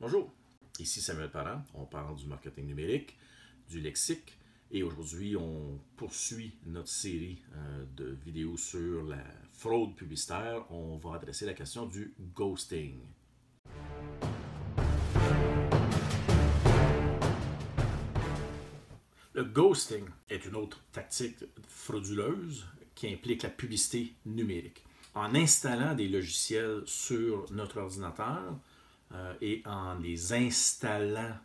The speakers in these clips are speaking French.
Bonjour, ici Samuel Parent, on parle du marketing numérique, du lexique, et aujourd'hui on poursuit notre série de vidéos sur la fraude publicitaire. On va adresser la question du ghosting. Le ghosting est une autre tactique frauduleuse qui implique la publicité numérique. En installant des logiciels sur notre ordinateur, et en les installant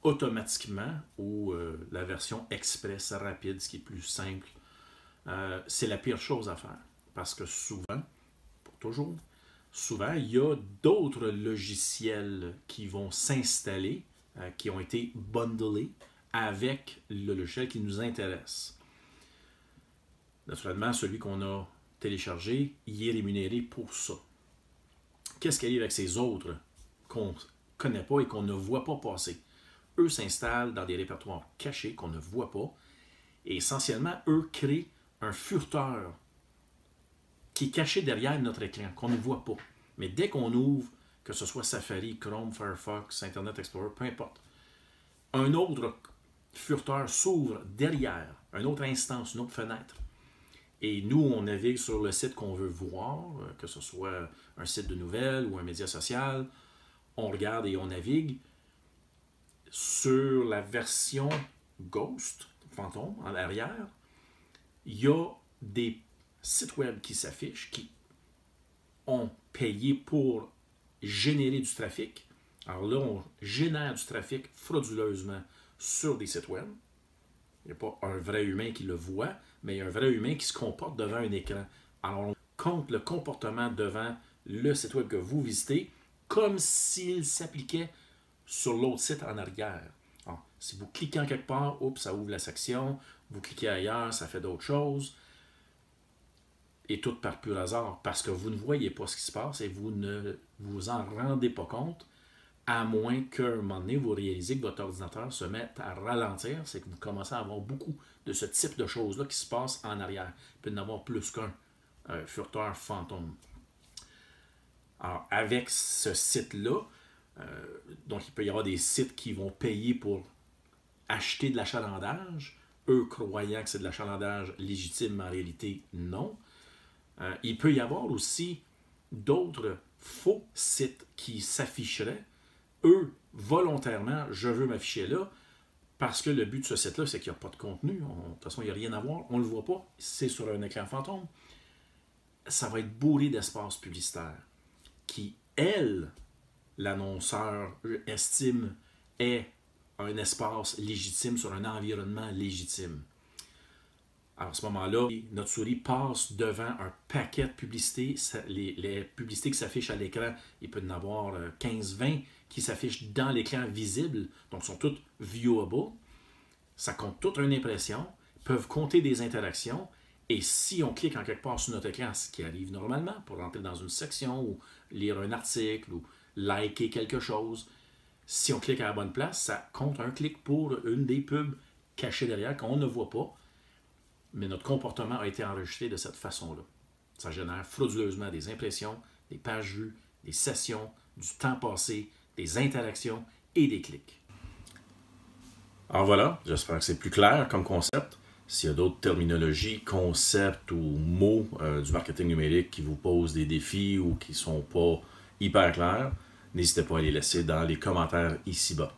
automatiquement ou la version express rapide, ce qui est plus simple, c'est la pire chose à faire. Parce que souvent, pas toujours, souvent, il y a d'autres logiciels qui vont s'installer, qui ont été bundlés avec le logiciel qui nous intéresse. Naturellement, celui qu'on a téléchargé, il est rémunéré pour ça. Qu'est-ce qui arrive avec ces autres qu'on ne connaît pas et qu'on ne voit pas passer? Eux s'installent dans des répertoires cachés qu'on ne voit pas et essentiellement, eux créent un furteur qui est caché derrière notre écran, qu'on ne voit pas. Mais dès qu'on ouvre, que ce soit Safari, Chrome, Firefox, Internet Explorer, peu importe, un autre furteur s'ouvre derrière, une autre instance, une autre fenêtre. Et nous, on navigue sur le site qu'on veut voir, que ce soit un site de nouvelles ou un média social. On regarde et on navigue sur la version Ghost, fantôme, en arrière. Il y a des sites web qui s'affichent, qui ont payé pour générer du trafic. Alors là, on génère du trafic frauduleusement sur des sites web. Il n'y a pas un vrai humain qui le voit, mais il y a un vrai humain qui se comporte devant un écran. Alors, on compte le comportement devant le site web que vous visitez comme s'il s'appliquait sur l'autre site en arrière. Alors, si vous cliquez en quelque part, oups, ça ouvre la section. Vous cliquez ailleurs, ça fait d'autres choses. Et tout par pur hasard, parce que vous ne voyez pas ce qui se passe et vous ne vous en rendez pas compte, à moins qu'à un moment donné, vous réalisez que votre ordinateur se mette à ralentir, c'est que vous commencez à avoir beaucoup de ce type de choses-là qui se passent en arrière. Il peut y en avoir plus qu'un furteur fantôme. Alors, avec ce site-là, donc il peut y avoir des sites qui vont payer pour acheter de l'achalandage, eux croyant que c'est de l'achalandage légitime, mais en réalité, non. Il peut y avoir aussi d'autres faux sites qui s'afficheraient. Eux, volontairement, je veux m'afficher là, parce que le but de ce site-là, c'est qu'il n'y a pas de contenu. De toute façon, il n'y a rien à voir. On ne le voit pas. C'est sur un écran fantôme. Ça va être bourré d'espace publicitaire qui, elle, l'annonceur estime, est un espace légitime sur un environnement légitime. Alors, à ce moment-là, notre souris passe devant un paquet de publicités. Les publicités qui s'affichent à l'écran, il peut y en avoir 15-20 qui s'affichent dans l'écran visible, donc sont toutes viewable. Ça compte toute une impression, peuvent compter des interactions, et si on clique en quelque part sur notre écran, ce qui arrive normalement, pour rentrer dans une section ou lire un article ou liker quelque chose, si on clique à la bonne place, ça compte un clic pour une des pubs cachées derrière qu'on ne voit pas, mais notre comportement a été enregistré de cette façon-là. Ça génère frauduleusement des impressions, des pages vues, des sessions, du temps passé, des interactions et des clics. Alors voilà, j'espère que c'est plus clair comme concept. S'il y a d'autres terminologies, concepts ou mots du marketing numérique qui vous posent des défis ou qui ne sont pas hyper clairs, n'hésitez pas à les laisser dans les commentaires ici-bas.